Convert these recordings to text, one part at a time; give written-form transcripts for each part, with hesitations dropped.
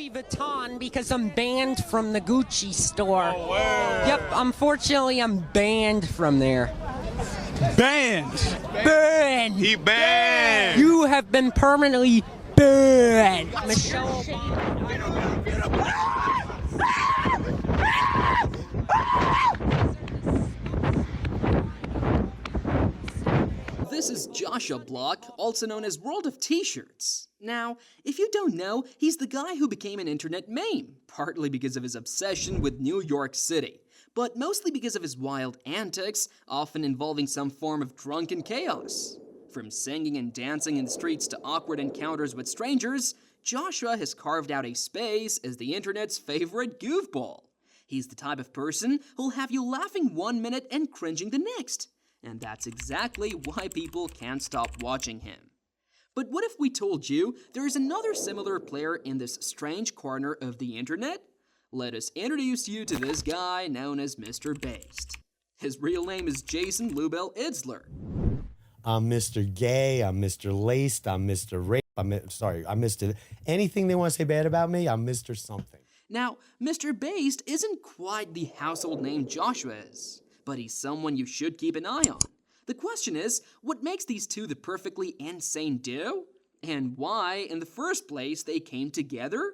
Louis Vuitton because I'm banned from the Gucci store. Oh, word. Yep, unfortunately I'm banned from there. Banned. Banned! He banned. You have been permanently banned. Michelle Obama. This is Joshua Block, also known as World of T-Shirts. Now, if you don't know, he's the guy who became an internet meme, partly because of his obsession with New York City, but mostly because of his wild antics, often involving some form of drunken chaos. From singing and dancing in the streets to awkward encounters with strangers, Joshua has carved out a space as the internet's favorite goofball. He's the type of person who'll have you laughing 1 minute and cringing the next. And that's exactly why people can't stop watching him. But what if we told you there is another similar player in this strange corner of the internet? Let us introduce you to this guy known as Mr. Based. His real name is Jason Lubel Itzler. I'm Mr. Gay, I'm Mr. Laced, I'm Mr. Rape, I'm Mr. Anything they want to say bad about me, I'm Mr. Something. Now, Mr. Based isn't quite the household name Joshua is, but he's someone you should keep an eye on. The question is, what makes these two the perfectly insane duo? And why, in the first place, they came together?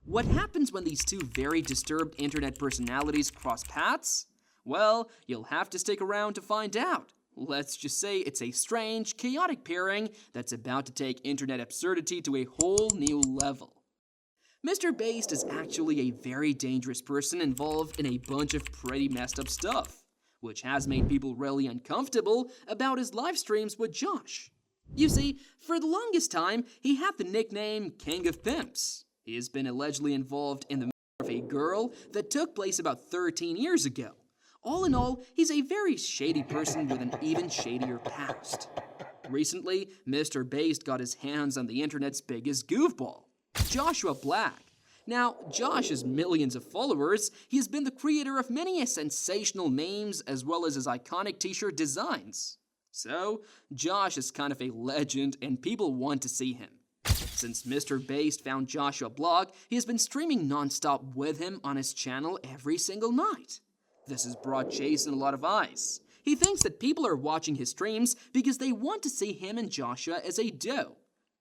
What happens when these two very disturbed internet personalities cross paths? Well, you'll have to stick around to find out. Let's just say it's a strange, chaotic pairing that's about to take internet absurdity to a whole new level. Mr. Based is actually a very dangerous person involved in a bunch of pretty messed up stuff, which has made people really uncomfortable about his live streams with Josh. You see, for the longest time, he had the nickname King of Pimps. He has been allegedly involved in the murder of a girl that took place about 13 years ago. All in all, he's a very shady person with an even shadier past. Recently, Mr. Based got his hands on the internet's biggest goofball, Joshua Black. Now, Josh has millions of followers. He has been the creator of many sensational memes as well as his iconic t-shirt designs. So, Josh is kind of a legend and people want to see him. Since Mr. Based found Joshua Block, he has been streaming non-stop with him on his channel every single night. This has brought Jason a lot of eyes. He thinks that people are watching his streams because they want to see him and Joshua as a duo.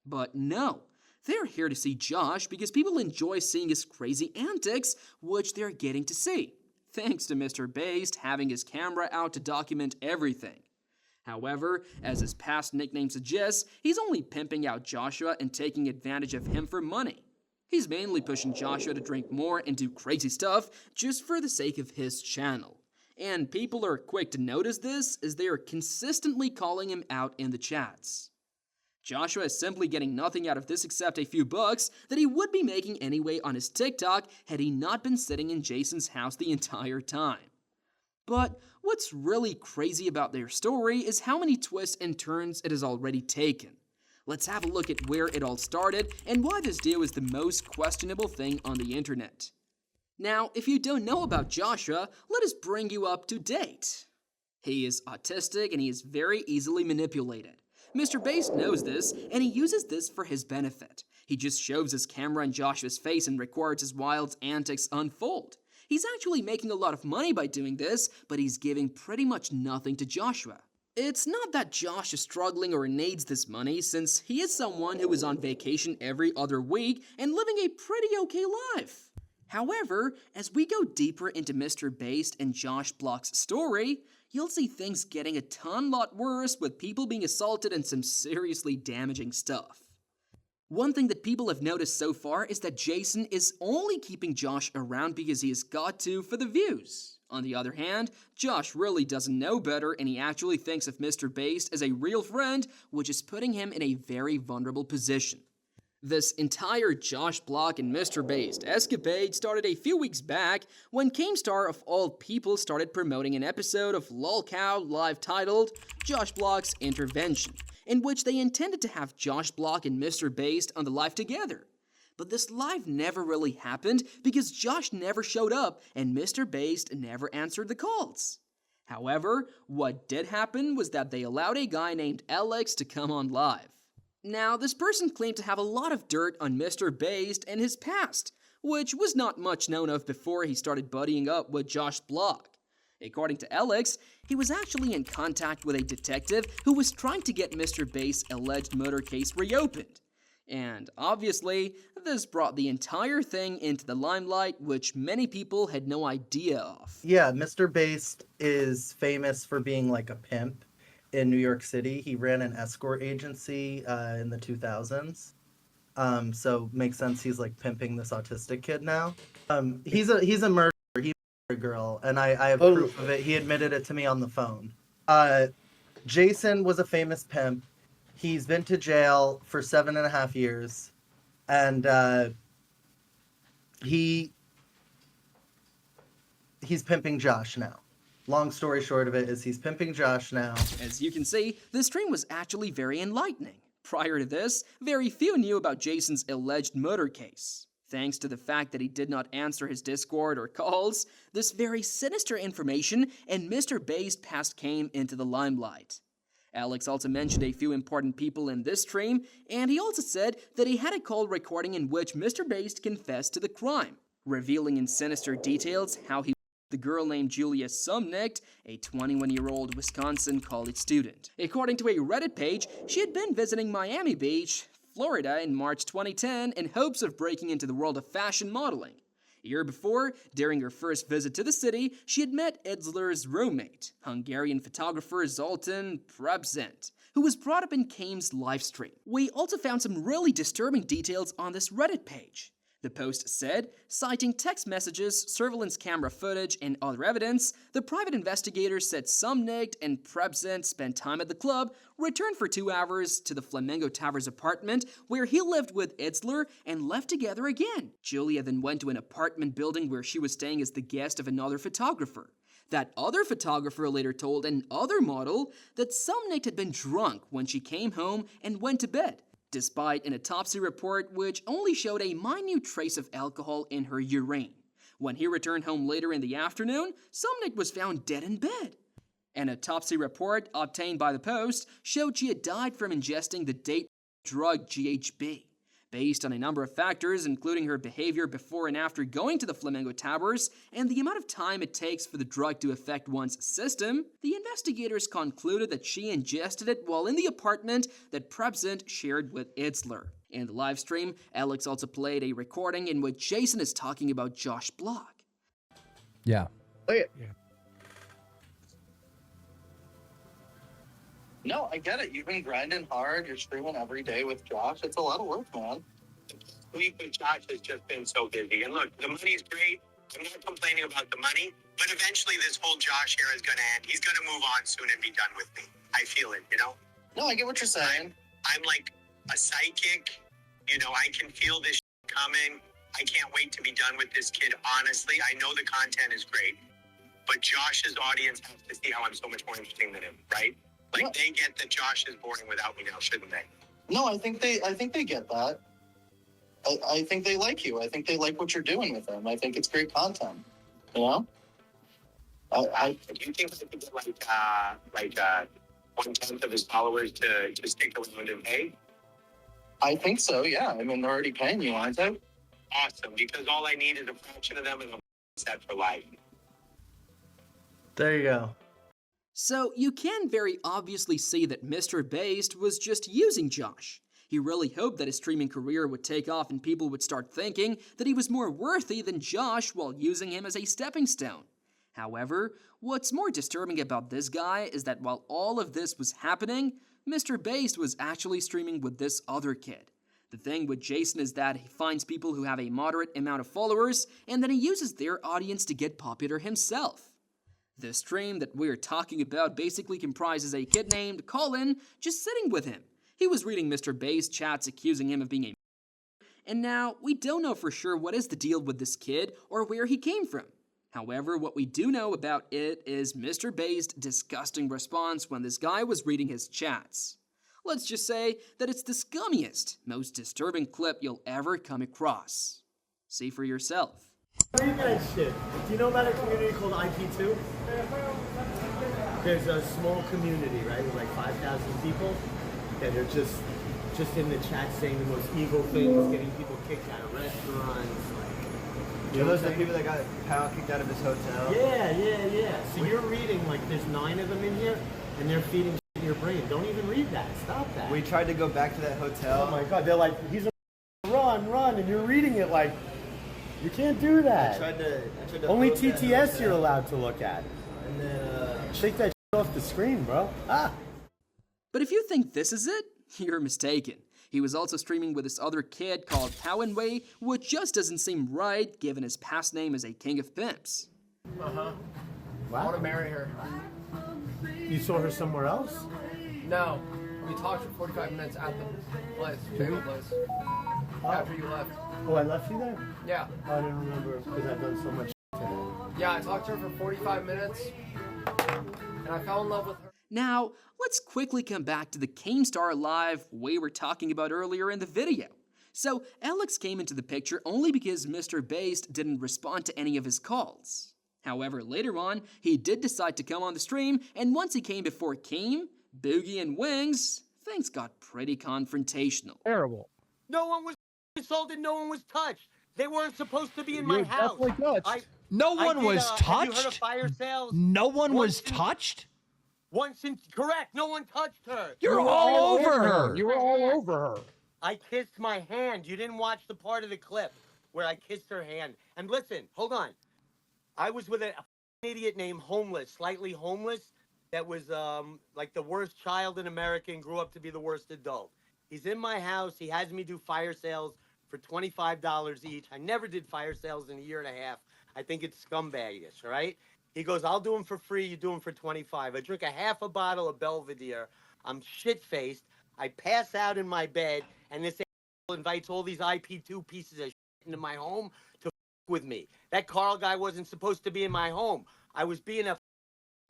But no. They're here to see Josh because people enjoy seeing his crazy antics, which they're getting to see, thanks to Mr. Based having his camera out to document everything. However, as his past nickname suggests, he's only pimping out Joshua and taking advantage of him for money. He's mainly pushing Joshua to drink more and do crazy stuff just for the sake of his channel. And people are quick to notice this as they are consistently calling him out in the chats. Joshua is simply getting nothing out of this except a few bucks that he would be making anyway on his TikTok had he not been sitting in Jason's house the entire time. But what's really crazy about their story is how many twists and turns it has already taken. Let's have a look at where it all started and why this duo is the most questionable thing on the internet. Now, if you don't know about Joshua, let us bring you up to date. He is autistic and he is very easily manipulated. Mr. Based knows this, and he uses this for his benefit. He just shoves his camera in Joshua's face and records his wild antics unfold. He's actually making a lot of money by doing this, but he's giving pretty much nothing to Joshua. It's not that Josh is struggling or needs this money, since he is someone who is on vacation every other week and living a pretty okay life. However, as we go deeper into Mr. Based and Josh Block's story, you'll see things getting a lot worse with people being assaulted and some seriously damaging stuff. One thing that people have noticed so far is that Jason is only keeping Josh around because he has got to for the views. On the other hand, Josh really doesn't know better and he actually thinks of Mr. Based as a real friend, which is putting him in a very vulnerable position. This entire Josh Block and Mr. Based escapade started a few weeks back when Keemstar of all people started promoting an episode of Lolcow live titled Josh Block's Intervention, in which they intended to have Josh Block and Mr. Based on the live together. But this live never really happened because Josh never showed up and Mr. Based never answered the calls. However, what did happen was that they allowed a guy named Alex to come on live. Now, this person claimed to have a lot of dirt on Mr. Based and his past, which was not much known of before he started buddying up with Josh's blog. According to Alex, he was actually in contact with a detective who was trying to get Mr. Bass's alleged murder case reopened. And obviously, this brought the entire thing into the limelight, which many people had no idea of. Yeah, Mr. Bass is famous for being like a pimp in New York City. He ran an escort agency in the 2000s. So makes sense he's like pimping this autistic kid now. He's a murderer. He murdered a girl, and I have proof of it. He admitted it to me on the phone. Jason was a famous pimp. He's been to jail for 7.5 years, and he's pimping Josh now. Long story short of it is he's pimping Josh now. As you can see, this stream was actually very enlightening. Prior to this, very few knew about Jason's alleged murder case. Thanks to the fact that he did not answer his Discord or calls, this very sinister information and Mr. Bass's past came into the limelight. Alex also mentioned a few important people in this stream, and he also said that he had a call recording in which Mr. Bass confessed to the crime, revealing in sinister details how he the girl named Julia Sumnicht, a 21-year-old Wisconsin college student. According to a Reddit page, she had been visiting Miami Beach, Florida in March 2010 in hopes of breaking into the world of fashion modeling. A year before, during her first visit to the city, she had met Itzler's roommate, Hungarian photographer Zoltan Prebzent, who was brought up in Kame's livestream. We also found some really disturbing details on this Reddit page. The post said, citing text messages, surveillance camera footage, and other evidence, the private investigators said Sumnicht and Prebzent spent time at the club, returned for 2 hours to the Flamingo Towers apartment where he lived with Itzler, and left together again. Julia then went to an apartment building where she was staying as the guest of another photographer. That other photographer later told an other model that Sumnicht had been drunk when she came home and went to bed, despite an autopsy report which only showed a minute trace of alcohol in her urine. When he returned home later in the afternoon, Sumnicht was found dead in bed. An autopsy report obtained by the Post showed she had died from ingesting the date drug GHB. Based on a number of factors, including her behavior before and after going to the Flamingo Towers and the amount of time it takes for the drug to affect one's system, the investigators concluded that she ingested it while in the apartment that Prebzent shared with Itzler. In the live stream, Alex also played a recording in which Jason is talking about Josh's blog. Yeah. Oh, yeah. No, I get it. You've been grinding hard. You're streaming every day with Josh. It's a lot of work, man. The week with Josh has just been so busy. And look, the money's great. I'm not complaining about the money, but eventually this whole Josh era is going to end. He's going to move on soon and be done with me. I feel it, you know? No, I get what you're saying. I'm like a psychic. You know, I can feel this coming. I can't wait to be done with this kid. Honestly, I know the content is great, but Josh's audience has to see how I'm so much more interesting than him, right? Like, they get that Josh is boring without me now, shouldn't they? No, I think they get that. I think they like you. I think they like what you're doing with them. I think it's great content. You know? Do you think I could get like 1/10 of his followers to stick around and pay? I think so, yeah. I mean, they're already paying you, aren't they? Awesome, because all I need is a fraction of them and I'm set for life. There you go. So you can very obviously see that Mr. Bass was just using Josh. He really hoped that his streaming career would take off and people would start thinking that he was more worthy than Josh while using him as a stepping stone. However, what's more disturbing about this guy is that while all of this was happening, Mr. Bass was actually streaming with this other kid. The thing with Jason is that he finds people who have a moderate amount of followers and then he uses their audience to get popular himself. The stream that we're talking about basically comprises a kid named Colin just sitting with him. He was reading Mr. Bass chats accusing him of being a and now we don't know for sure what is the deal with this kid or where he came from. However, what we do know about it is Mr. Bass' disgusting response when this guy was reading his chats. Let's just say that it's the scummiest, most disturbing clip you'll ever come across. See for yourself. Read that shit. Do you know about a community called IP2? There's a small community, right, with like 5,000 people, and they're just in the chat saying the most evil things, getting people kicked out of restaurants, like Are those the people that got Powell kicked out of his hotel? Yeah. So you're reading, like, there's 9 of them in here, and they're feeding shit in your brain. Don't even read that. Stop that. We tried to go back to that hotel. Oh my God, they're like, he's a run, and you're reading it like, you can't do that. I tried to Only post that TTS hotel. you're allowed to look at. And then, Shake that shit off the screen, bro. But if you think this is it, you're mistaken. He was also streaming with this other kid called Wei, which just doesn't seem right given his past name as a king of pimps. I want to marry her. You saw her somewhere else? No, we talked for 45 minutes at the place, bagel place, after you left. Oh, I left you there? Yeah, I didn't remember because I've done so much today. yeah, I talked to her for 45 minutes, and I fell in love with her. Now, let's quickly come back to the Keemstar Live we were talking about earlier in the video. So, Alex came into the picture only because Mr. Based didn't respond to any of his calls. However, later on, he did decide to come on the stream, and once he came before Keem, Boogie, and Wings, things got pretty confrontational. Terrible. No one was assaulted. No one was touched. They weren't supposed to be in my house. No one was Have you heard of touched? fire sales? No one was touched? Correct. No one touched her. You're all over her. You were all over her. I kissed my hand. You didn't watch the part of the clip where I kissed her hand. And listen, hold on. I was with an idiot named Homeless, slightly homeless, that was like the worst child in America and grew up to be the worst adult. He's in my house. He has me do fire sales for $25 each. I never did fire sales in a year and a half. I think it's scumbagish, right? He goes, I'll do them for free. You do them for 25. I drink a half a bottle of Belvedere. I'm shit-faced. I pass out in my bed, and this invites all these IP2 pieces of shit into my home to with me. That Carl guy wasn't supposed to be in my home. I was being a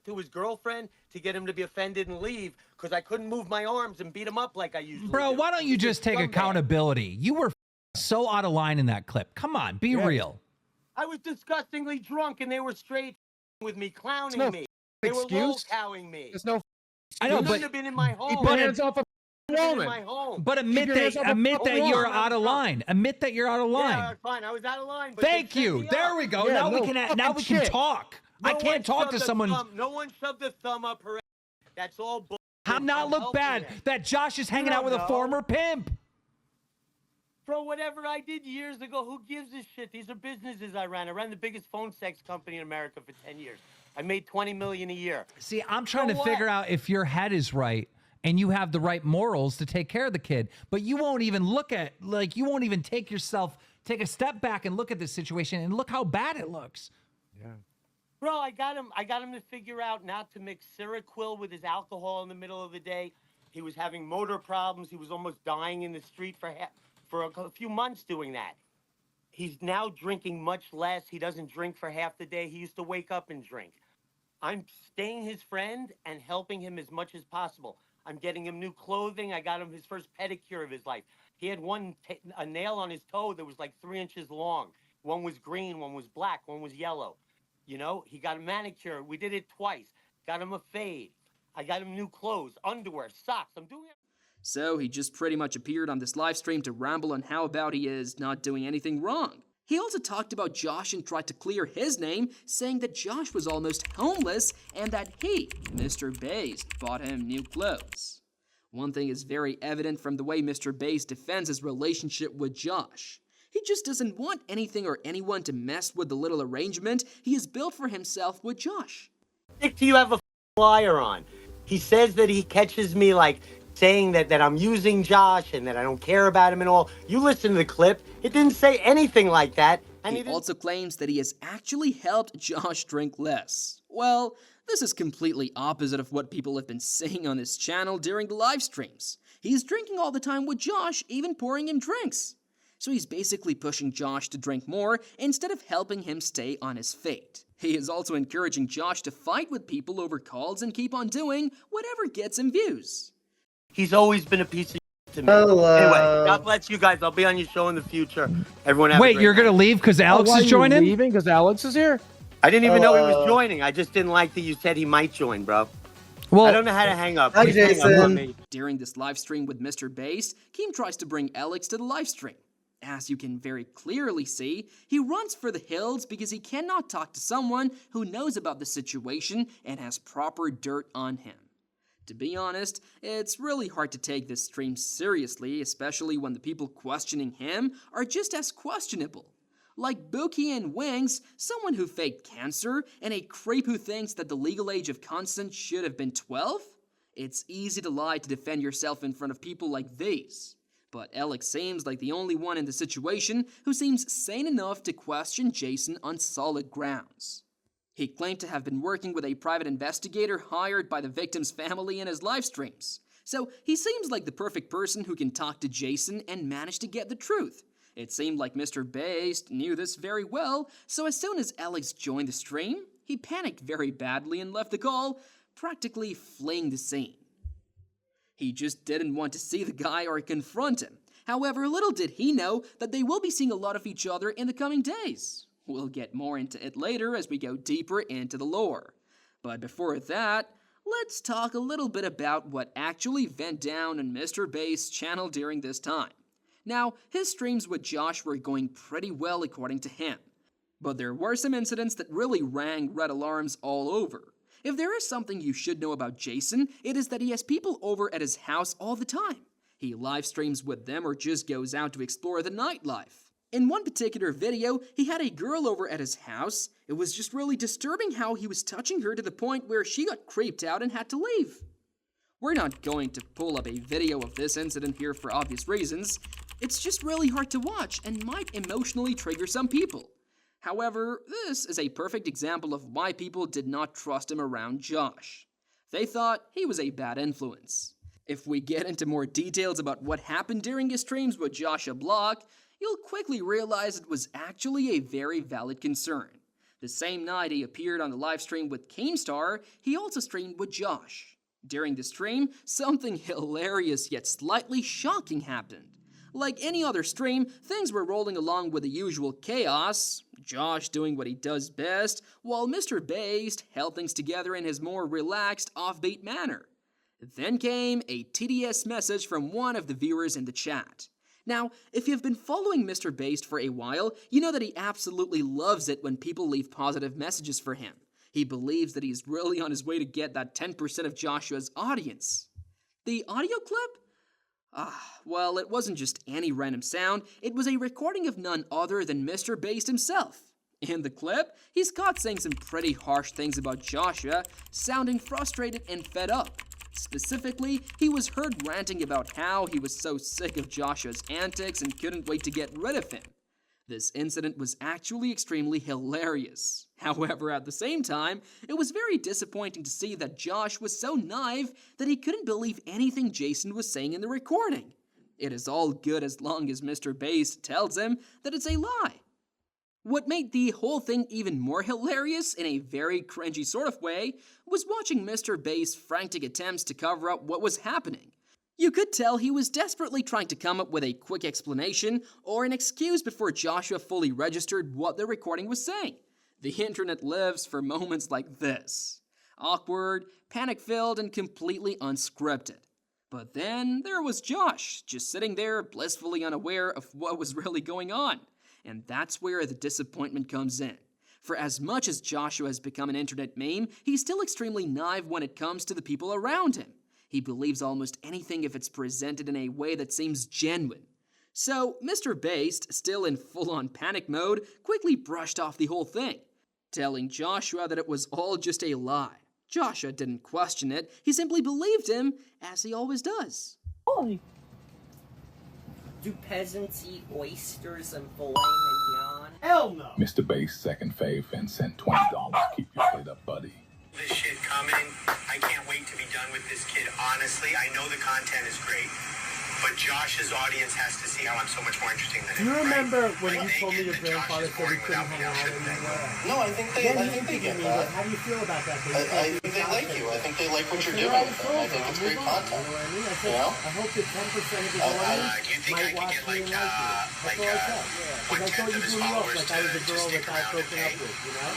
to his girlfriend to get him to be offended and leave because I couldn't move my arms and beat him up like I usually Bro, do. why don't you just take accountability? You were so out of line in that clip. Come on, be real. I was disgustingly drunk, and they were straight with me, clowning me. They were lolcowing me. There's no. I know, You but shouldn't have been in my home. Keep your hands off a You shouldn't have been woman. in my home. but admit your hands that up you're above out of line. Admit that you're out of Yeah, line. fine. I was out of line. But Thank they set you. me There up. we go. Yeah, now no we can fucking shit. talk. I No can't one talk to shoved a someone. thumb- No one shoved a thumb up her ass. That's all bull. How not I'm look helping bad it. that Josh is hanging don't out with a know. former pimp? Bro, whatever I did years ago, who gives a shit? These are businesses I ran. I ran the biggest phone sex company in America for 10 years. I made $20 million a year. See, I'm trying So to figure what? out if your head is right and you have the right morals to take care of the kid, but you won't even look at, like, you won't even take a step back and look at this situation and look how bad it looks. Bro, I got him to figure out not to mix Seroquel with his alcohol in the middle of the day. He was having motor problems. He was almost dying in the street for a few months doing that. He's now drinking much less. He doesn't drink for half the day. He used to wake up and drink. I'm staying his friend and helping him as much as possible. I'm getting him new clothing. I got him his first pedicure of his life. He had a nail on his toe that was like 3 inches long. One was green, one was black, one was yellow. You know, he got a manicure. We did it twice. Got him a fade. I got him new clothes, underwear, socks. I'm doing it. So he just pretty much appeared on this live stream to ramble on how about he is not doing anything wrong. He also talked about Josh and tried to clear his name, saying that Josh was almost homeless and that he, Mr. Based, bought him new clothes. One thing is very evident from the way Mr. Based defends his relationship with Josh. He just doesn't want anything or anyone to mess with the little arrangement he has built for himself with Josh. Dick, do you have a liar on? He says that he catches me like saying that I'm using Josh and that I don't care about him and all. You listen to the clip. It didn't say anything like that. And He also claims that he has actually helped Josh drink less. Well, this is completely opposite of what people have been saying on his channel during the live streams. He's drinking all the time with Josh, even pouring him drinks. So he's basically pushing Josh to drink more instead of helping him stay on his fate. He is also encouraging Josh to fight with people over calls and keep on doing whatever gets him views. he's always been a piece of shit to me. Hello. Anyway, God bless you guys. I'll be on your show in the future. Everyone have a Wait, great you're night. going to leave because Alex Why is are you joining? leaving because Alex is here? I didn't even know he was joining. I just didn't like that you said he might join, bro. Well, I don't know how to hang up. Hi, Please hang up on Jason. me. During this live stream with Mr. Bass, Keem tries to bring Alex to the live stream. As you can very clearly see, he runs for the hills because he cannot talk to someone who knows about the situation and has proper dirt on him. To be honest, it's really hard to take this stream seriously, especially when the people questioning him are just as questionable. Like Bookie and Wings, someone who faked cancer, and a creep who thinks that the legal age of consent should have been 12? It's easy to lie to defend yourself in front of people like these. But Alex seems like the only one in the situation who seems sane enough to question Jason on solid grounds. He claimed to have been working with a private investigator hired by the victim's family in his live streams. So he seems like the perfect person who can talk to Jason and manage to get the truth. It seemed like Mr. Based knew this very well, so as soon as Alex joined the stream, he panicked very badly and left the call, practically fleeing the scene. He just didn't want to see the guy or confront him. However, little did he know that they will be seeing a lot of each other in the coming days. We'll get more into it later as we go deeper into the lore. But before that, let's talk a little bit about what actually went down on Mr. Bay's channel during this time. Now, his streams with Josh were going pretty well according to him. But there were some incidents that really rang red alarms all over. If there is something you should know about Jason, it is that he has people over at his house all the time. He live streams with them or just goes out to explore the nightlife. In one particular video, he had a girl over at his house. It was just really disturbing how he was touching her to the point where she got creeped out and had to leave. We're not going to pull up a video of this incident here for obvious reasons. It's just really hard to watch and might emotionally trigger some people. However, this is a perfect example of why people did not trust him around Josh. They thought he was a bad influence. If we get into more details about what happened during his streams with Joshua Block, you'll quickly realize it was actually a very valid concern. The same night he appeared on the live stream with Keemstar, he also streamed with Josh. During the stream, something hilarious yet slightly shocking happened. Like any other stream, things were rolling along with the usual chaos, Josh doing what he does best, while Mr. Based held things together in his more relaxed, offbeat manner. Then came a TDS message from one of the viewers in the chat. Now, if you've been following Mr. Based for a while, you know that he absolutely loves it when people leave positive messages for him. He believes that he's really on his way to get that 10% of Joshua's audience. The audio clip? Well, it wasn't just any random sound, it was a recording of none other than Mr. Based himself. In the clip, he's caught saying some pretty harsh things about Joshua, sounding frustrated and fed up. Specifically, he was heard ranting about how he was so sick of Joshua's antics and couldn't wait to get rid of him. This incident was actually extremely hilarious. However, at the same time, it was very disappointing to see that Josh was so naive that he couldn't believe anything Jason was saying in the recording. It is all good as long as Mr. Based tells him that it's a lie. What made the whole thing even more hilarious in a very cringy sort of way was watching Mr. Based frantic attempts to cover up what was happening. You could tell he was desperately trying to come up with a quick explanation or an excuse before Joshua fully registered what the recording was saying. The internet lives for moments like this. Awkward, panic-filled, and completely unscripted. But then there was Josh, just sitting there blissfully unaware of what was really going on. And that's where the disappointment comes in. For as much as Joshua has become an internet meme, he's still extremely naive when it comes to the people around him. He believes almost anything if it's presented in a way that seems genuine. So, Mr. Based, still in full-on panic mode, quickly brushed off the whole thing, telling Joshua that it was all just a lie. Joshua didn't question it, he simply believed him, as he always does. Oh. Do peasants eat oysters and filet mignon? Hell no! Mr. Base, second fave, and sent $20. Keep your plate up, buddy. This shit coming. I can't wait to be done with this kid. Honestly, I know the content is great, but Josh's audience has to see how I'm so much more interesting than him. Do you remember when Like, you told me your grandfather said he couldn't hang out anymore? No, I think they get that. How do you feel about that? I think they like you. I think they like what you're doing with them. I think it's great content. You know what I mean? I said, I hope that 10% of his audience might watch me and like you. That's all I said. Because I thought you grew up like I was a girl that I broken up with, you know?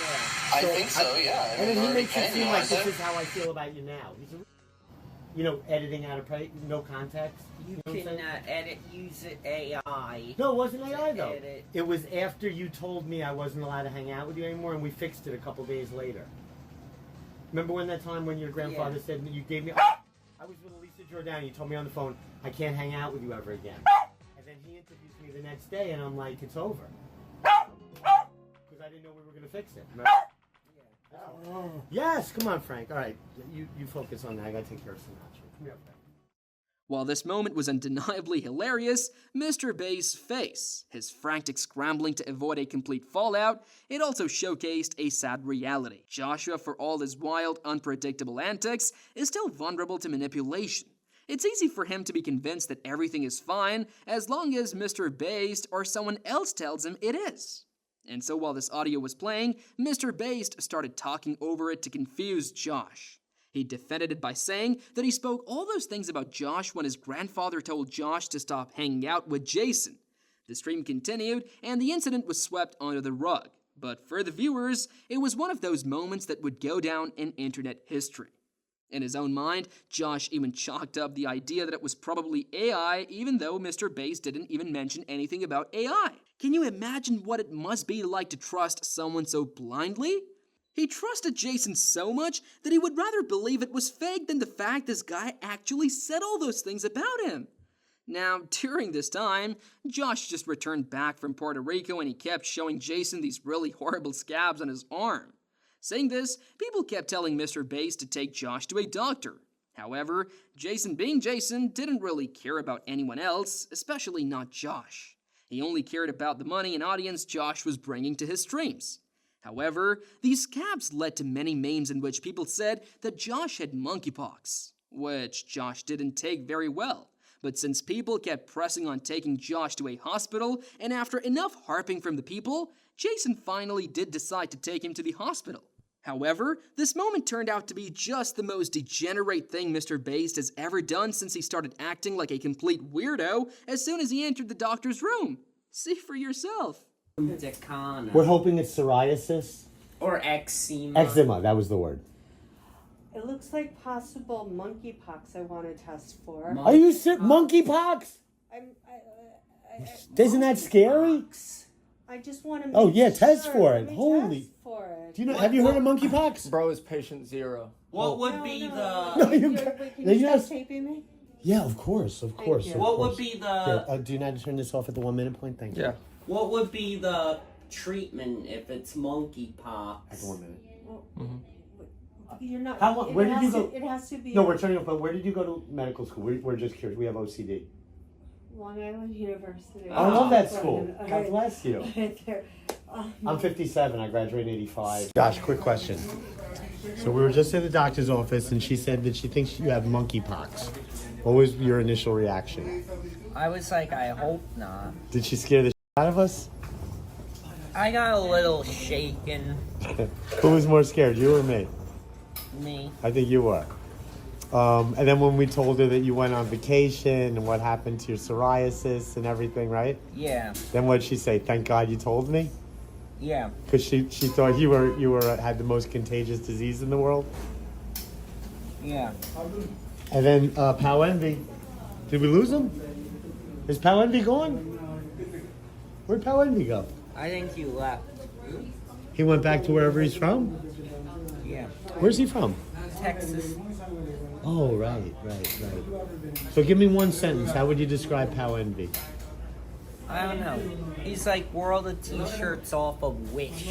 I think so, yeah. And then he makes it seem like this is how I feel about you now. editing out of no context. You can use AI. No, it wasn't AI though. Edit. It was after you told me I wasn't allowed to hang out with you anymore, and we fixed it a couple days later. Remember when that time when your grandfather said that you gave me... I was with Elisa Jordan, you told me on the phone, I can't hang out with you ever again. And then he interviews me the next day, and I'm like, it's over. Because I didn't know we were going to fix it. Remember? Yeah. Yes, come on, Frank. All right, you focus on that. I got to take care of Sinatra. Come here, Frank. While this moment was undeniably hilarious, Mr. Bay's face, his frantic scrambling to avoid a complete fallout, it also showcased a sad reality. Joshua, for all his wild, unpredictable antics, is still vulnerable to manipulation. It's easy for him to be convinced that everything is fine as long as Mr. Based or someone else tells him it is. And so while this audio was playing, Mr. Based started talking over it to confuse Josh. He defended it by saying that he spoke all those things about Josh when his grandfather told Josh to stop hanging out with Jason. The stream continued, and the incident was swept under the rug. But for the viewers, it was one of those moments that would go down in internet history. In his own mind, Josh even chalked up the idea that it was probably AI, even though Mr. Bass didn't even mention anything about AI. Can you imagine what it must be like to trust someone so blindly? He trusted Jason so much that he would rather believe it was fake than the fact this guy actually said all those things about him. Now, during this time, Josh just returned back from Puerto Rico and he kept showing Jason these really horrible scabs on his arm. Saying this, people kept telling Mr. Bass to take Josh to a doctor. However, Jason being Jason didn't really care about anyone else, especially not Josh. He only cared about the money and audience Josh was bringing to his streams. However, these scabs led to many memes in which people said that Josh had monkeypox, which Josh didn't take very well. But since people kept pressing on taking Josh to a hospital, and after enough harping from the people, Jason finally did decide to take him to the hospital. However, this moment turned out to be just the most degenerate thing Mr. Based has ever done since he started acting like a complete weirdo as soon as he entered the doctor's room. See for yourself. Decana. We're hoping it's psoriasis. Or eczema. Eczema, that was the word. It looks like possible monkeypox I want to test for. Are you sick? Monkeypox? Isn't that scary? I just want to make Oh, yeah, test sure. for Let it. me Holy. test for it. Do you know? Have you heard of monkeypox? Bro is patient zero. What would be the... No, you Wait, can you stop taping me? Yeah, of course, of course. you. Of What course. would be the... Here, do you not turn this off at the 1 minute point? Thank you. Yeah. What would be the treatment if it's monkeypox? At the 1 minute. You're not. How long? Where did you go? It has to be. No, we're turning off. But where did you go to medical school? We're just curious. We have OCD. Long Island University. I love that school. God bless you. Right there. I'm 57. I graduated in 85. Josh, quick question. So we were just in the doctor's office, and she said that she thinks you have monkeypox. What was your initial reaction? I was like, I hope not. Did she scare the shit out of us? I got a little shaken. Who was more scared, you or me? Me. I think you were. And then when we told her that you went on vacation and what happened to your psoriasis and everything, right? Yeah. Then what'd she say? Thank God you told me? Yeah. Because she thought you had the most contagious disease in the world? Yeah. And then Pow Envy. Did we lose him? Is Pow Envy gone? Where'd Pow Envy go? I think he left. He went back to wherever he's from? Yeah. Where's he from? Texas. Oh, right. So give me one sentence. How would you describe Pow Envy? I don't know. He's like World of T-shirts off of Wish.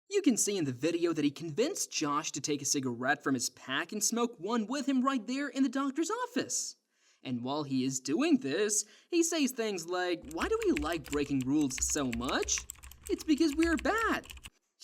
You can see in the video that he convinced Josh to take a cigarette from his pack and smoke one with him right there in the doctor's office. And while he is doing this, he says things like, why do we like breaking rules so much? It's because we're bad.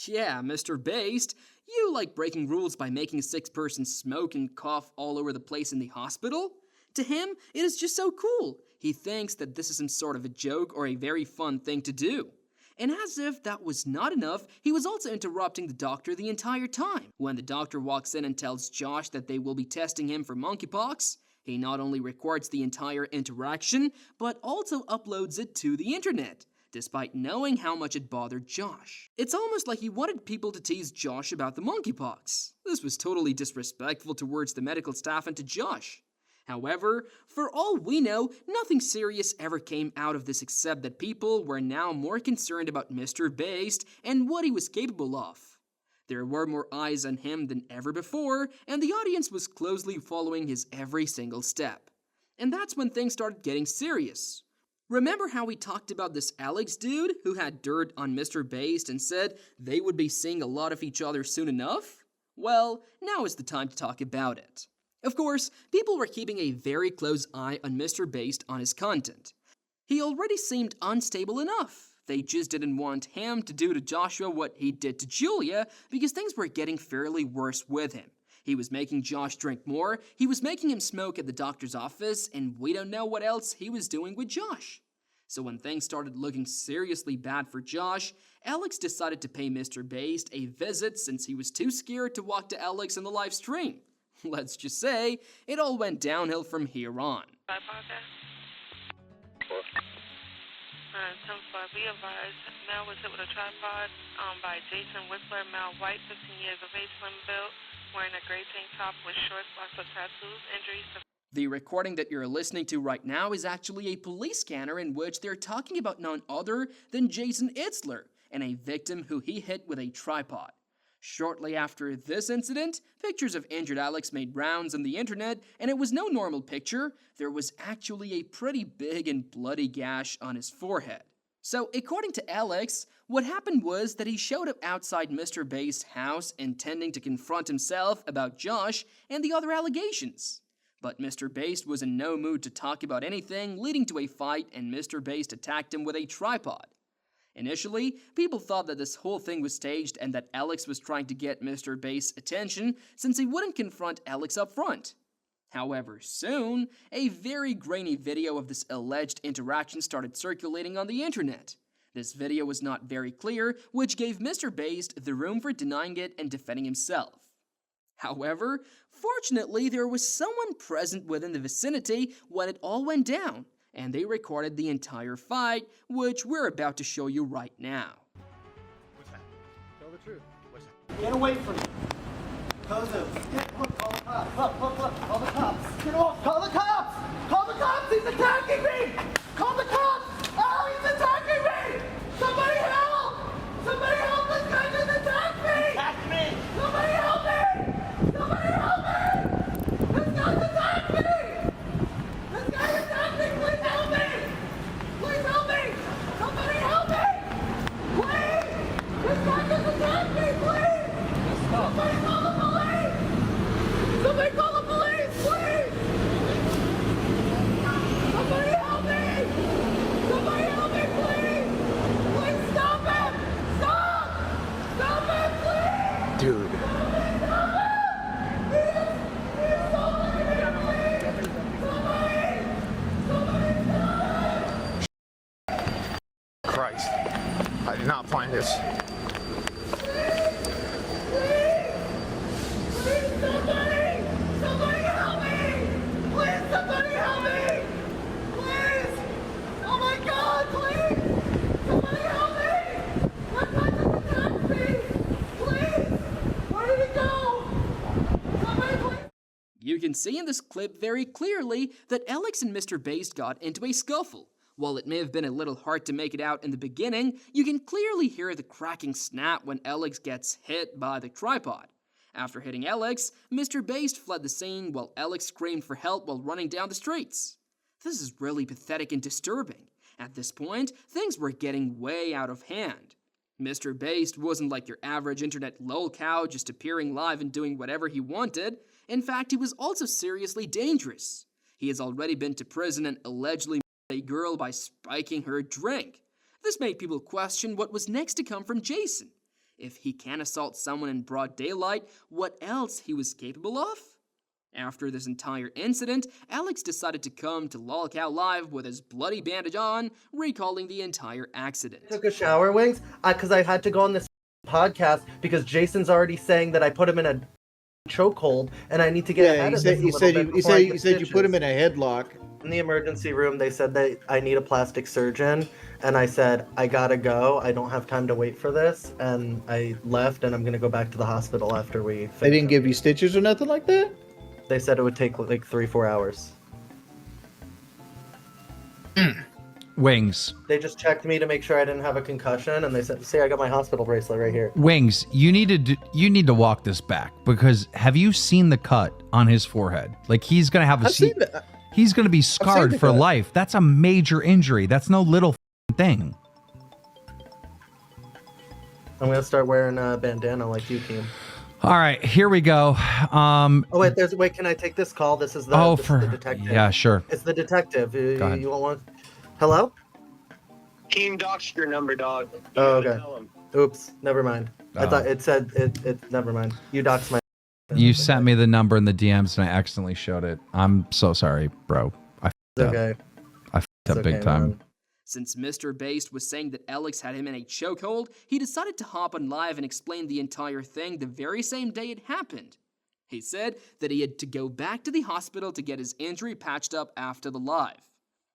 Yeah, Mr. Based, you like breaking rules by making a 6-person smoke and cough all over the place in the hospital? To him, it is just so cool. He thinks that this is some sort of a joke or a very fun thing to do. And as if that was not enough, he was also interrupting the doctor the entire time. When the doctor walks in and tells Josh that they will be testing him for monkeypox, he not only records the entire interaction, but also uploads it to the internet. despite knowing how much it bothered Josh. It's almost like he wanted people to tease Josh about the monkeypox. This was totally disrespectful towards the medical staff and to Josh. However, for all we know, nothing serious ever came out of this except that people were now more concerned about Mr. Based and what he was capable of. There were more eyes on him than ever before, and the audience was closely following his every single step. And that's when things started getting serious. Remember how we talked about this Alex dude who had dirt on Mr. Based and said they would be seeing a lot of each other soon enough? Well, now is the time to talk about it. Of course, people were keeping a very close eye on Mr. Based on his content. He already seemed unstable enough. They just didn't want him to do to Joshua what he did to Julia because things were getting fairly worse with him. He was making Josh drink more, he was making him smoke at the doctor's office, and we don't know what else he was doing with Josh. So when things started looking seriously bad for Josh, Alex decided to pay Mr. Based a visit since he was too scared to walk to Alex in the live stream. Let's just say, it all went downhill from here on. Be advised, male was hit with a tripod by Jason Whistler, male, white, 15 years of age, slim build, wearing a gray tank top with shorts, lots of tattoos, injuries to... The recording that you're listening to right now is actually a police scanner in which they're talking about none other than Jason Itzler and a victim who he hit with a tripod. Shortly after this incident, pictures of injured Alex made rounds on the internet, and it was no normal picture. There was actually a pretty big and bloody gash on his forehead. So, according to Alex, what happened was that he showed up outside Mr. Based house intending to confront himself about Josh and the other allegations. But Mr. Based was in no mood to talk about anything, leading to a fight, and Mr. Based attacked him with a tripod. Initially, people thought that this whole thing was staged and that Alex was trying to get Mr. Basest's attention since he wouldn't confront Alex up front. However, soon, a very grainy video of this alleged interaction started circulating on the internet. This video was not very clear, which gave Mr. Based the room for denying it and defending himself. However, fortunately, there was someone present within the vicinity when it all went down, and they recorded the entire fight, which we're about to show you right now. What's that? Tell the truth. What's that? Get away from me. Kozo. Look, call the cops. Look, call the cops. Get off. Call the cops. Call the cops. He's attacking me. Call the cops. Oh, he's attacking me. Somebody help. Somebody help. This guy just attacked me. Attack me. Somebody help me. Somebody help me. This guy's attacked me. This guy attacked me. Please help me. Please help me. Somebody help me. Please. This guy just attacked me. Please. Somebody call the police. Somebody call the police, please. Somebody help me. Somebody help me, please. Please stop him. Stop. Stop him, please. Dude. Stop him. He's stolen me, please. Somebody stop him. Christ. I did not find this. Somebody help me! Please, somebody help me! Please! Oh my God, please! Somebody help me! That guy just attacked me! Please! Where did he go? Somebody please! You can see in this clip very clearly that Alex and Mr. Based got into a scuffle. While it may have been a little hard to make it out in the beginning, you can clearly hear the cracking snap when Alex gets hit by the tripod. After hitting Alex, Mr. Based fled the scene while Alex screamed for help while running down the streets. This is really pathetic and disturbing. At this point, things were getting way out of hand. Mr. Based wasn't like your average internet lolcow just appearing live and doing whatever he wanted. In fact, he was also seriously dangerous. He has already been to prison and allegedly murdered a girl by spiking her drink. This made people question what was next to come from Jason. If he can assault someone in broad daylight, what else he was capable of? After this entire incident, Alex decided to come to Lolcow Live with his bloody bandage on, recalling the entire accident. I took a shower, Wings, because I had to go on this podcast because Jason's already saying that I put him in a chokehold and I need to get ahead of this a little bit you said you put him in a headlock In the emergency room, they said that I need a plastic surgeon, and I said, I gotta go. I don't have time to wait for this. And I left, and I'm gonna go back to the hospital after we finish. They didn't give you stitches or nothing like that? They said it would take like 3-4 hours. Wings. They just checked me to make sure I didn't have a concussion, and they said, see, I got my hospital bracelet right here. Wings, you need to walk this back, because have you seen the cut on his forehead? Like, he's gonna have he's gonna be scarred for life. That's a major injury. That's no little thing. I'm gonna start wearing a bandana like you, Keem. All right, here we go. Oh wait, can I take this call? This is the, this is the detective. Yeah, sure. It's the detective. Go ahead. You want? Hello? Keem doxed your number, dog. Oh, okay. Oops, never mind. I thought it said it. Never mind. You doxed my. You sent me the number in the DMs and I accidentally showed it. I'm so sorry, bro. I fucked up. I fucked up big time. Man. Since Mr. Based was saying that Alex had him in a chokehold, he decided to hop on live and explain the entire thing the very same day it happened. He said that he had to go back to the hospital to get his injury patched up after the live.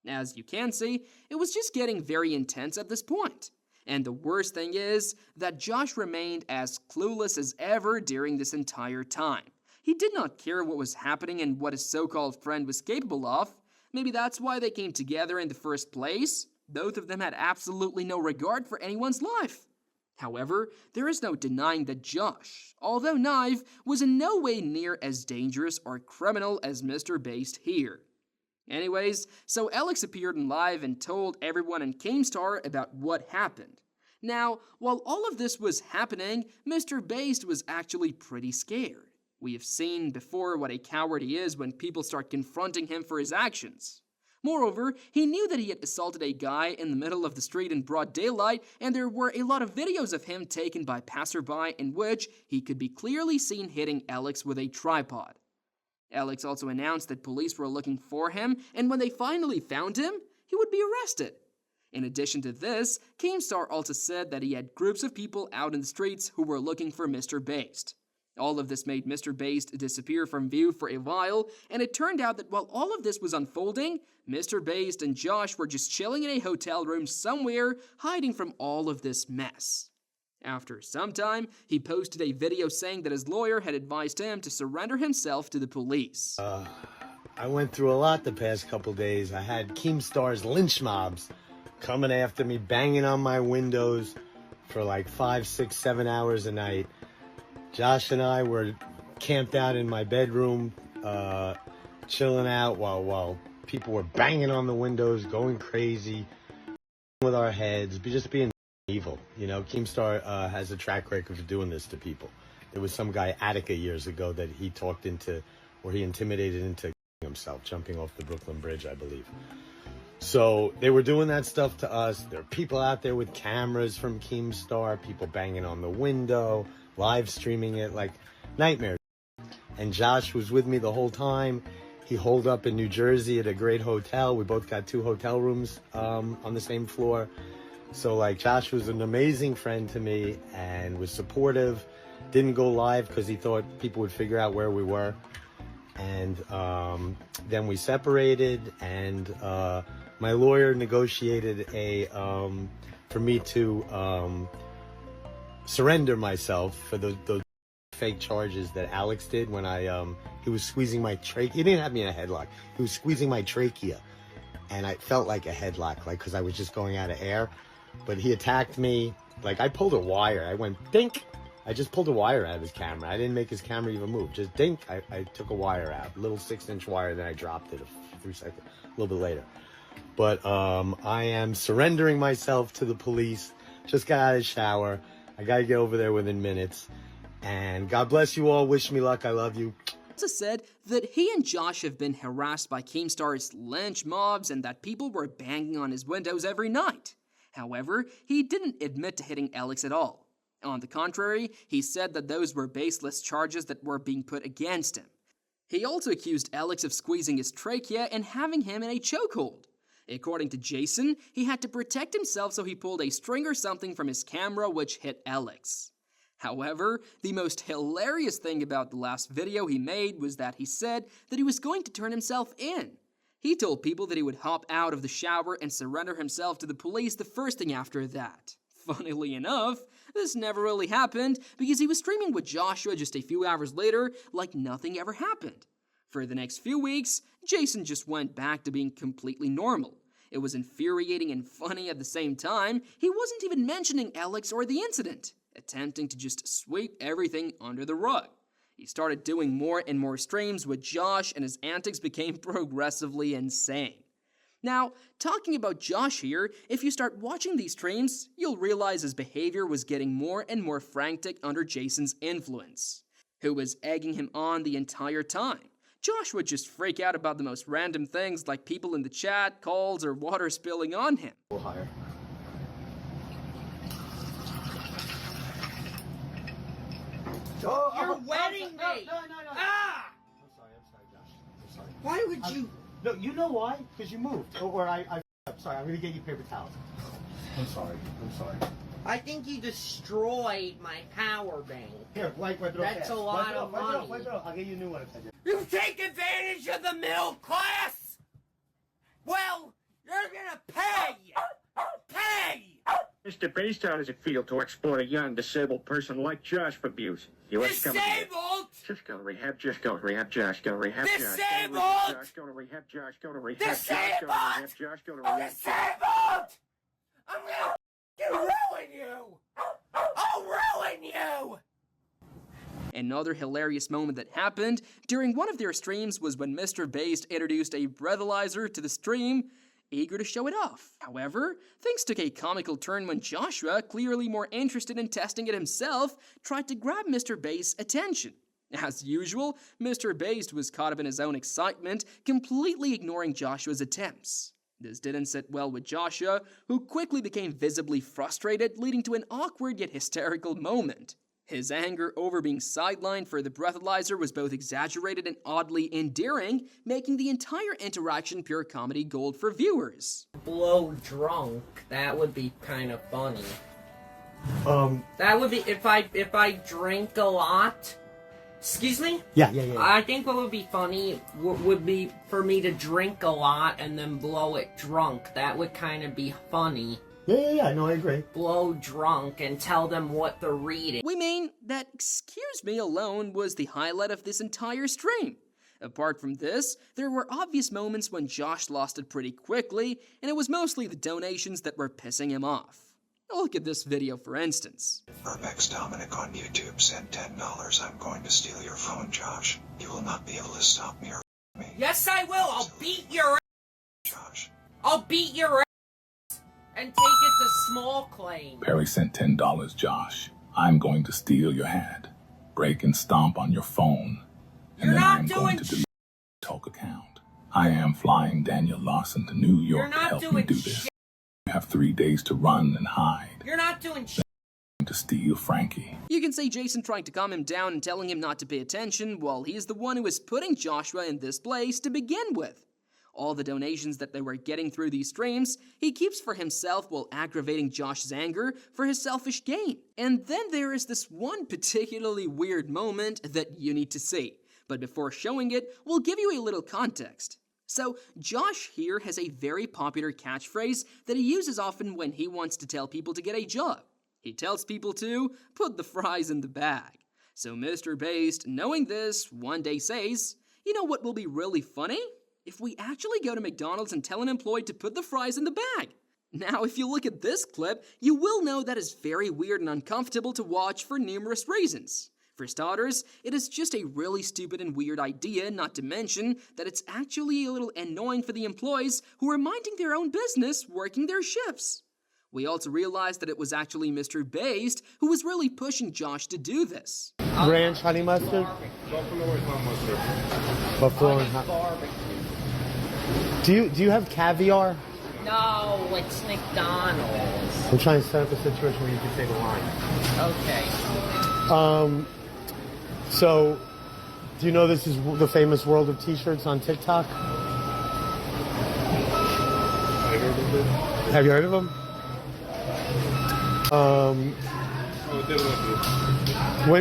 As you can see, it was just getting very intense at this point. And the worst thing is that Josh remained as clueless as ever during this entire time. He did not care what was happening and what his so-called friend was capable of. Maybe that's why they came together in the first place. Both of them had absolutely no regard for anyone's life. However, there is no denying that Josh, although naive, was in no way near as dangerous or criminal as Mr. Based here. Anyways, so Alex appeared in live and told everyone in Keemstar about what happened. Now, while all of this was happening, Mr. Based was actually pretty scared. We have seen before what a coward he is when people start confronting him for his actions. Moreover, he knew that he had assaulted a guy in the middle of the street in broad daylight, and there were a lot of videos of him taken by passerby in which he could be clearly seen hitting Alex with a tripod. Alex also announced that police were looking for him, and when they finally found him, he would be arrested. In addition to this, Keemstar also said that he had groups of people out in the streets who were looking for Mr. Based. All of this made Mr. Based disappear from view for a while, and it turned out that while all of this was unfolding, Mr. Based and Josh were just chilling in a hotel room somewhere, hiding from all of this mess. After some time, he posted a video saying that his lawyer had advised him to surrender himself to the police. I went through a lot the past couple days. I had Keemstar's lynch mobs coming after me, banging on my windows for like 5, 6, 7 hours a night. Josh and I were camped out in my bedroom, chilling out while people were banging on the windows, going crazy with our heads, just being evil. You know, Keemstar has a track record of doing this to people. There was some guy, Attica, years ago that he talked into, or he intimidated into himself, jumping off the Brooklyn Bridge, I believe. So they were doing that stuff to us. There are people out there with cameras from Keemstar, people banging on the window, live streaming it, like nightmares. And Josh was with me the whole time. He holed up in New Jersey at a great hotel. We both got 2 hotel rooms on the same floor. So like Josh was an amazing friend to me and was supportive. Didn't go live because he thought people would figure out where we were. And then we separated, and my lawyer negotiated for me to surrender myself for those fake charges that Alex did when he was squeezing my trachea. He didn't have me in a headlock. He was squeezing my trachea, and I felt like a headlock, like because I was just going out of air. But he attacked me. Like, I pulled a wire. I went dink. I just pulled a wire out of his camera. I didn't make his camera even move. Just dink. I took a wire out, a little 6-inch wire. Then I dropped it a little bit later. But I am surrendering myself to the police. Just got out of the shower. I got to get over there within minutes. And God bless you all. Wish me luck. I love you. Also said that he and Josh have been harassed by Keemstar's lynch mobs and that people were banging on his windows every night. However, he didn't admit to hitting Alex at all. On the contrary, he said that those were baseless charges that were being put against him. He also accused Alex of squeezing his trachea and having him in a chokehold. According to Jason, he had to protect himself, so he pulled a string or something from his camera which hit Alex. However, the most hilarious thing about the last video he made was that he said that he was going to turn himself in. He told people that he would hop out of the shower and surrender himself to the police the first thing after that. Funnily enough, this never really happened because he was streaming with Joshua just a few hours later like nothing ever happened. For the next few weeks, Jason just went back to being completely normal. It was infuriating and funny at the same time. He wasn't even mentioning Alex or the incident, attempting to just sweep everything under the rug. He started doing more and more streams with Josh, and his antics became progressively insane. Now, talking about Josh here, if you start watching these streams, you'll realize his behavior was getting more and more frantic under Jason's influence, who was egging him on the entire time. Josh would just freak out about the most random things like people in the chat, calls, or water spilling on him. Higher. You're wetting me! No. Ah! I'm sorry, Josh. I'm sorry. Why would you? No, you know why? Because you moved. Or I'm sorry, I'm gonna get you paper towels. I'm sorry. I think you destroyed my power bank. Here, wipe it off. That's a lot of money. Wipe it off. I'll get you a new one if I do. You take advantage of the middle class? Well, you're gonna pay! Pay! Mr. Beast, how does it feel to exploit a young, disabled person like Josh for abuse? Disabled? Just go to rehab, Josh, go to rehab, Josh. Disabled? Josh, go to rehab, Josh, go to rehab, Josh, go to rehab, Josh, go to rehab. Disabled! I'm gonna ruin you! I'll ruin you! Another hilarious moment that happened during one of their streams was when Mr. Beast introduced a breathalyzer to the stream, eager to show it off. However, things took a comical turn when Joshua, clearly more interested in testing it himself, tried to grab Mr. Beast's attention. As usual, Mr. Beast was caught up in his own excitement, completely ignoring Joshua's attempts. This didn't sit well with Joshua, who quickly became visibly frustrated, leading to an awkward yet hysterical moment. His anger over being sidelined for the breathalyzer was both exaggerated and oddly endearing, making the entire interaction pure comedy gold for viewers. Blow drunk, that would be kind of funny. That would be if I drink a lot. Excuse me? Yeah. I think what would be funny would be for me to drink a lot and then blow it drunk. That would kind of be funny. Yeah, no, I agree. Blow drunk and tell them what they're reading. We mean that excuse me alone was the highlight of this entire stream. Apart from this, there were obvious moments when Josh lost it pretty quickly, and it was mostly the donations that were pissing him off. Look at this video for instance. Urbex Dominic on YouTube sent $10. I'm going to steal your phone, Josh. You will not be able to stop me or me. Yes, I will. I'll beat your ass. Josh. I'll beat your ass and take it to small claim. Perry sent $10, Josh. I'm going to steal your hat, break and stomp on your phone, and then I'm going to delete your talk account. I am flying Daniel Lawson to New York to help me do this. You have 3 days to run and hide. You're not doing shit. To steal Frankie. You can see Jason trying to calm him down and telling him not to pay attention, while he's the one who is putting Joshua in this place to begin with. All the donations that they were getting through these streams, he keeps for himself while aggravating Josh's anger for his selfish gain. And then there is this one particularly weird moment that you need to see. But before showing it, we'll give you a little context. So, Josh here has a very popular catchphrase that he uses often when he wants to tell people to get a job. He tells people to put the fries in the bag. So Mr. Beast, knowing this, one day says, you know what will be really funny? If we actually go to McDonald's and tell an employee to put the fries in the bag. Now, if you look at this clip, you will know that is very weird and uncomfortable to watch for numerous reasons. For starters, it is just a really stupid and weird idea, not to mention that it's actually a little annoying for the employees who are minding their own business, working their shifts. We also realized that it was actually Mr. Beast who was really pushing Josh to do this. Ranch honey mustard? Buffalo and hot mustard. Buffalo and hot. Do you have caviar? No, it's McDonald's. I'm trying to set up a situation where you can say the line. Okay. So, do you know this is the famous World of T-shirts on TikTok? Have you heard of them?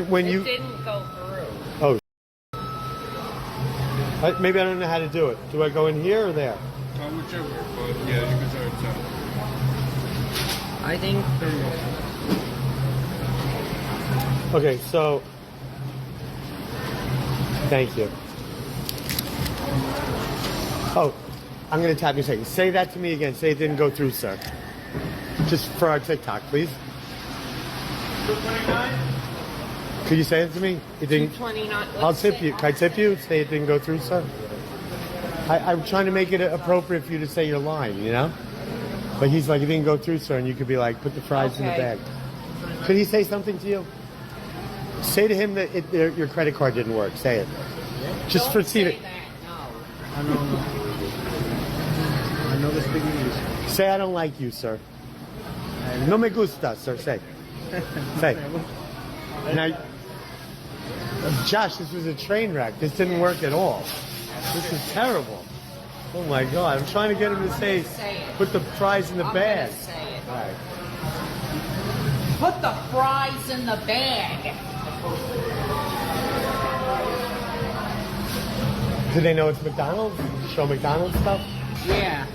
When you didn't go through. Oh. Maybe I don't know how to do it. Do I go in here or there? Whichever, but yeah, you can start telling. I think. Okay, so. Thank you. Oh, I'm going to tap you a second. Say that to me again. Say it didn't go through, sir. Just for our TikTok, please. 229? Could you say it to me? It didn't. 229. I'll tip you. Can I tip you? Say it didn't go through, sir. I'm trying to make it appropriate for you to say your line, you know? But he's like, it didn't go through, sir, and you could be like, put the fries in the bag. Could he say something to you? Say to him that your credit card didn't work. Say it. Just for TV. I know the speak English. Say I don't like you, sir. No me gusta, sir. Say. Say. Now, Josh, this was a train wreck. This didn't work at all. This is terrible. Oh my God! I'm trying to get him to say, put the fries in the bag. All right. Put the fries in the bag. Do they know it's McDonald's? Show McDonald's stuff? Yeah.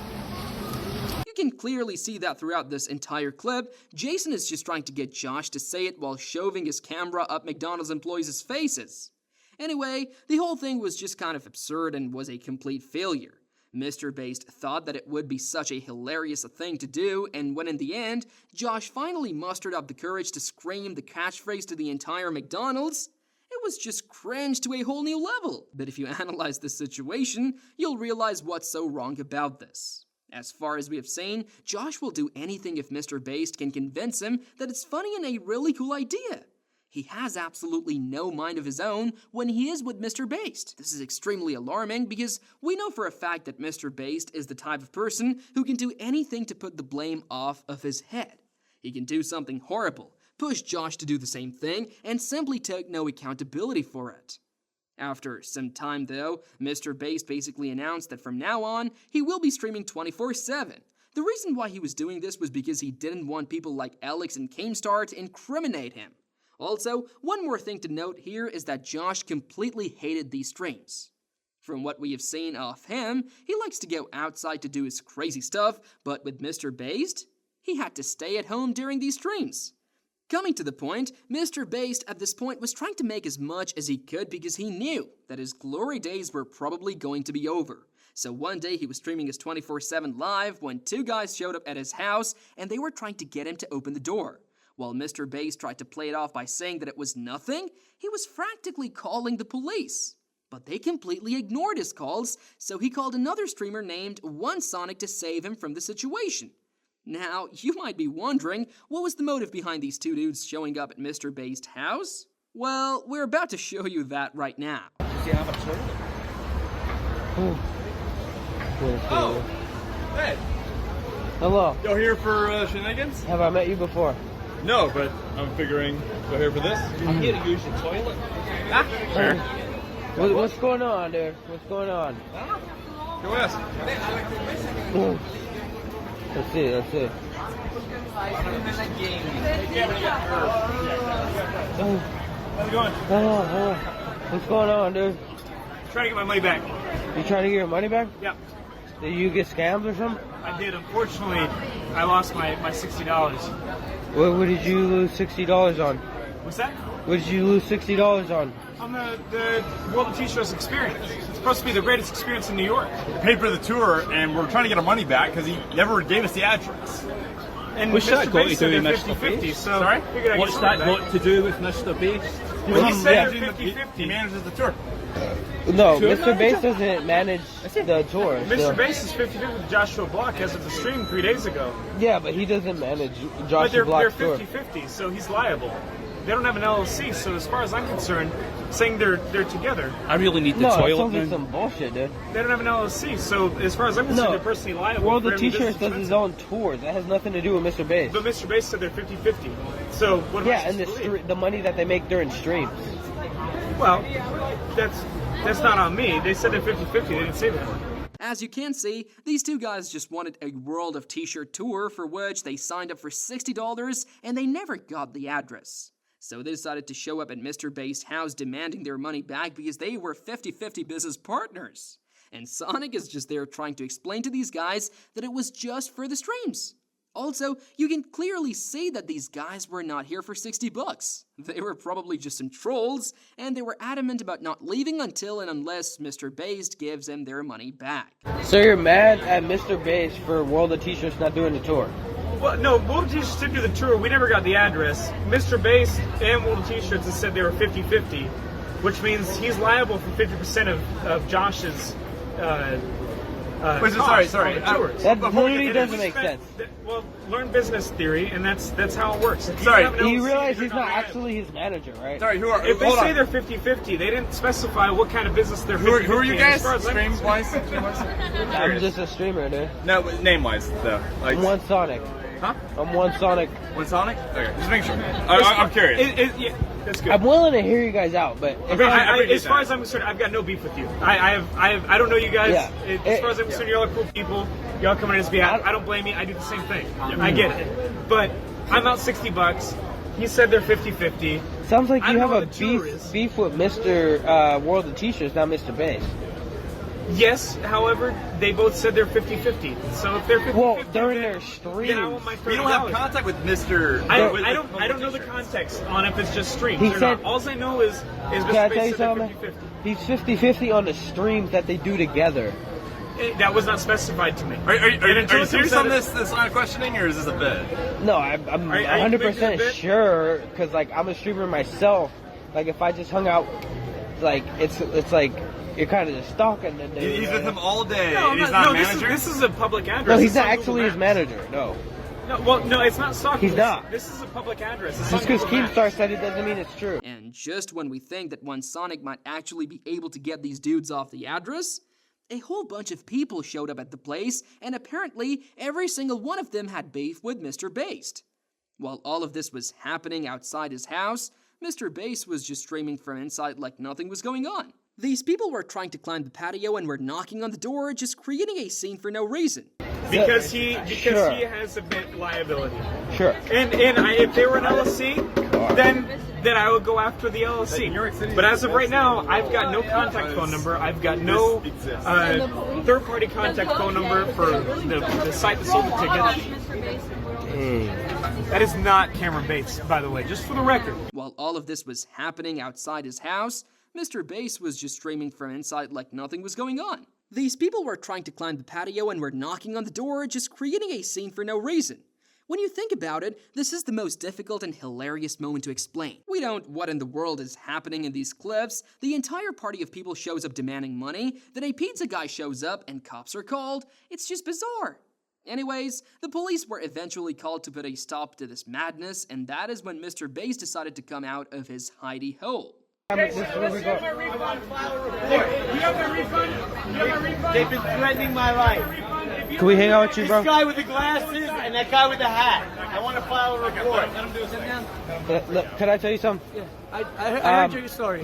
You can clearly see that throughout this entire clip, Jason is just trying to get Josh to say it while shoving his camera up McDonald's employees' faces. Anyway, the whole thing was just kind of absurd and was a complete failure. Mr. Based thought that it would be such a hilarious thing to do, and when in the end, Josh finally mustered up the courage to scream the catchphrase to the entire McDonald's, it was just cringe to a whole new level. But if you analyze the situation, you'll realize what's so wrong about this. As far as we have seen, Josh will do anything if Mr. Based can convince him that it's funny and a really cool idea. He has absolutely no mind of his own when he is with Mr. Based. This is extremely alarming because we know for a fact that Mr. Based is the type of person who can do anything to put the blame off of his head. He can do something horrible, push Josh to do the same thing, and simply take no accountability for it. After some time though, Mr. Based basically announced that from now on, he will be streaming 24/7. The reason why he was doing this was because he didn't want people like Alex and Keemstar to incriminate him. Also, one more thing to note here is that Josh completely hated these streams. From what we have seen of him, he likes to go outside to do his crazy stuff, but with Mr. Based, he had to stay at home during these streams. Coming to the point, Mr. Based at this point was trying to make as much as he could because he knew that his glory days were probably going to be over. So one day he was streaming his 24/7 live when two guys showed up at his house and they were trying to get him to open the door. While Mr. Based tried to play it off by saying that it was nothing, he was frantically calling the police. But they completely ignored his calls, so he called another streamer named One Sonic to save him from the situation. Now, you might be wondering, what was the motive behind these two dudes showing up at Mr. Based house? Well, we're about to show you that right now. Oh, hey. Hello. Y'all here for shenanigans? Have I met you before? No, but I'm figuring you're here for this. I'm here to use your toilet. Sure. What's going on, dude? What's going on? Go ask. Let's see. How's it going? Hello. What's going on, dude? Trying to get my money back. You trying to get your money back? Yep. Did you get scammed or something? I did. Unfortunately, I lost my $60. What did you lose $60 on? What's that? What did you lose $60 on? On the World of T-Shirts experience. It's supposed to be the greatest experience in New York. We paid for the tour, and we're trying to get our money back because he never gave us the address. And what's that got to Based do said with they're Mr. 50-50, Based? so Sorry? figured I'd What's get that some got to do with Mr. Based? Well, he said Yeah. they're 50-50. He manages the tour. No, Tour Mr. manager? Based doesn't manage the tour. Mr. so- Based is 50-50 with Joshua Block as of the stream 3 days ago. Yeah, but he doesn't manage But Joshua they're Block's tour. 50-50, so he's liable. They don't have an LLC, so as far as I'm concerned, saying they're together. I really need the No, it toilet, sounds like man. some bullshit, dude. They don't have an LLC, so as far as I'm concerned, they're personally liable. World for of every T-Shirts business does his expense. own tours. That has nothing to do with Mr. Based. But Mr. Based said they're 50-50. So what am I Yeah, and supposed to believe? the money that they make during streams. Well, that's not on me. They said they're 50-50. They didn't say that. As you can see, these two guys just wanted a World of T-Shirt tour for which they signed up for $60 and they never got the address. So they decided to show up at Mr. Base's house demanding their money back because they were 50-50 business partners. And Sonic is just there trying to explain to these guys that it was just for the streams. Also, you can clearly see that these guys were not here for $60. They were probably just some trolls, and they were adamant about not leaving until and unless Mr. Base gives them their money back. So you're mad at Mr. Base for World of T-Shirts not doing the tour? Well, no, World of T-Shirts did do the tour. We never got the address. Mr. Base and World of T-Shirts has said they were 50-50, which means he's liable for 50% of Josh's sorry. That literally doesn't make sense. Well, learn business theory, and that's how it works. You realize he's not actually his manager, right? Sorry, who are? If they say they're 50-50, they didn't specify what kind of business they're 50-50. Who are you guys? Stream-wise? I'm just a streamer, dude. No, name-wise, though. Like, I'm one Sonic. Huh? I'm one Sonic. One Sonic? Okay, just make sure. I'm curious. Yeah, that's good. I'm willing to hear you guys out, but as far as I'm concerned, I've got no beef with you. I don't know you guys. Yeah. As far as I'm concerned, y'all are cool people. Y'all come on his behalf. I don't blame you. I do the same thing. I get it. But I'm out $60. He said they're 50-50. Sounds like you have a beef with Mr. World of T-Shirts, not Mr. Base. Yes, however, they both said they're 50-50. So if they're 50-50, well, during their streams, then I want my $30. You don't have contact with Mr. I don't know the context on if it's just streams or not. All I know is Mr. Can I tell Base you said something? they're 50-50. He's 50-50 on the streams that they do together. That was not specified to me. Are you serious on this line of questioning, or is this a bit? No, I'm 100% sure, because like I'm a streamer myself. Like if I just hung out, like it's like you're kind of just stalking the dude. He's with him all day. No, he's not a manager. This is a public address. No, he's not actually his manager. No. No, it's not stalking. He's not. This is a public address. Just because Keemstar said it doesn't mean it's true. And just when we think that one Sonic might actually be able to get these dudes off the address, a whole bunch of people showed up at the place, and apparently every single one of them had beef with Mr. Based. While all of this was happening outside his house, Mr. Base was just streaming from inside like nothing was going on. These people were trying to climb the patio and were knocking on the door, just creating a scene for no reason. Because he has a bit liability. Sure. And if they were an LLC, then I would go after the LLC. But as of right now, I've got no contact phone number. I've got no third-party contact phone number for the site that sold the tickets. That is not Cameron Bates, by the way, just for the record. While all of this was happening outside his house, Mr. Base was just streaming from inside like nothing was going on. These people were trying to climb the patio and were knocking on the door, just creating a scene for no reason. When you think about it, this is the most difficult and hilarious moment to explain. We don't what in the world is happening in these clips. The entire party of people shows up demanding money, then a pizza guy shows up and cops are called. It's just bizarre. Anyways, the police were eventually called to put a stop to this madness, and that is when Mr. Base decided to come out of his hidey hole. They've been threatening my life. Can we hang out with you, bro? This guy with the glasses and that guy with the hat. I want to file a report. Can I tell you something? Yeah, I heard your story.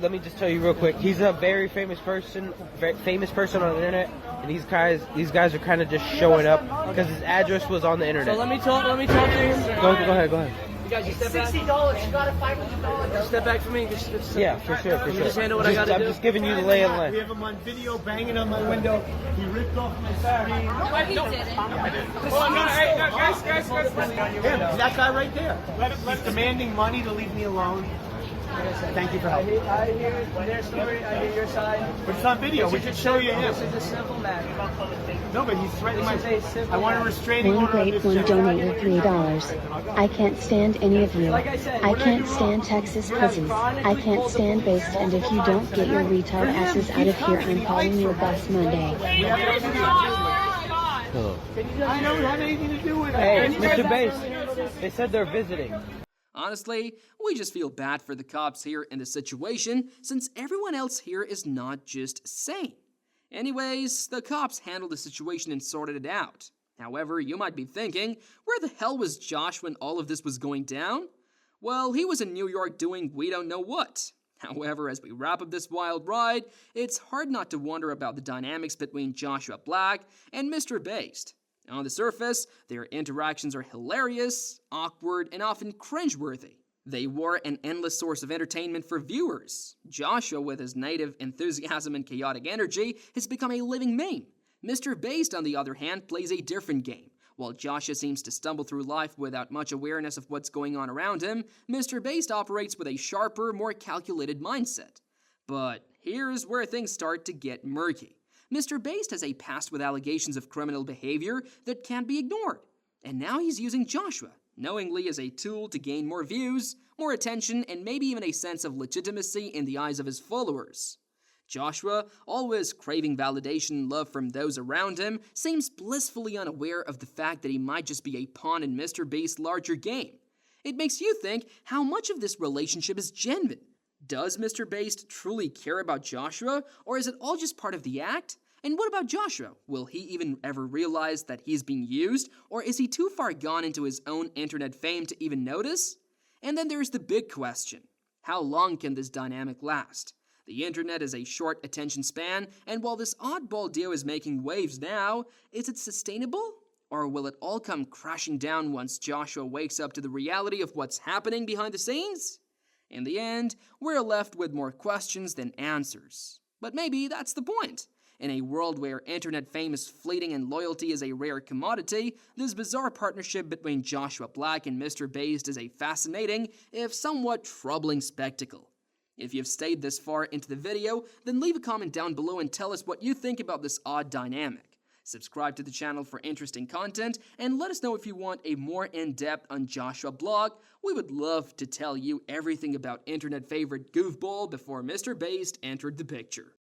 Let me just tell you real quick. He's a very famous person on the internet, and these guys are kind of just showing up because his address was on the internet. So let me talk to him. Go ahead. You guys, you step back. $60. You got a $500. Step back for me. Yeah, for sure. Just handle what I got to do. I'm just giving you the lay of the land. We have him on video banging on my window. He ripped off my screen. No, he didn't. Guys. That guy right there. He's demanding money to leave me alone. Thank you for helping. I hear their story. I hear your side. But it's on video. We can show you him. This is a simple matter. No, but he's threatening my... I want a restraining order. One great one donated $3. I can't stand any of you. I can't stand Texas prisons. I can't stand Based, and if you don't get your retard asses out of here, I'm calling your boss Monday. I don't have anything to do with it. Hey, Mr. Base, they said they're visiting. Honestly, we just feel bad for the cops here in this situation, since everyone else here is not just sane. Anyways, the cops handled the situation and sorted it out. However, you might be thinking, where the hell was Josh when all of this was going down? Well, he was in New York doing we don't know what. However, as we wrap up this wild ride, it's hard not to wonder about the dynamics between Joshua Black and Mr. Based. On the surface, their interactions are hilarious, awkward, and often cringeworthy. They were an endless source of entertainment for viewers. Joshua, with his native enthusiasm and chaotic energy, has become a living meme. Mr. Beast, on the other hand, plays a different game. While Joshua seems to stumble through life without much awareness of what's going on around him, Mr. Beast operates with a sharper, more calculated mindset. But here's where things start to get murky. Mr. Beast has a past with allegations of criminal behavior that can't be ignored. And now he's using Joshua, knowingly, as a tool to gain more views, more attention, and maybe even a sense of legitimacy in the eyes of his followers. Joshua, always craving validation and love from those around him, seems blissfully unaware of the fact that he might just be a pawn in Mr. Beast's larger game. It makes you think how much of this relationship is genuine. Does Mr. Beast truly care about Joshua, or is it all just part of the act? And what about Joshua? Will he even ever realize that he's being used, or is he too far gone into his own internet fame to even notice? And then there's the big question. How long can this dynamic last? The internet is a short attention span, and while this oddball duo is making waves now, is it sustainable? Or will it all come crashing down once Joshua wakes up to the reality of what's happening behind the scenes? In the end, we're left with more questions than answers. But maybe that's the point. In a world where internet fame is fleeting and loyalty is a rare commodity, this bizarre partnership between Joshua Black and Mr. Beast is a fascinating, if somewhat troubling spectacle. If you've stayed this far into the video, then leave a comment down below and tell us what you think about this odd dynamic. Subscribe to the channel for interesting content, and let us know if you want a more in-depth on Joshua blog. We would love to tell you everything about internet favorite Goofball before Mr. Beast entered the picture.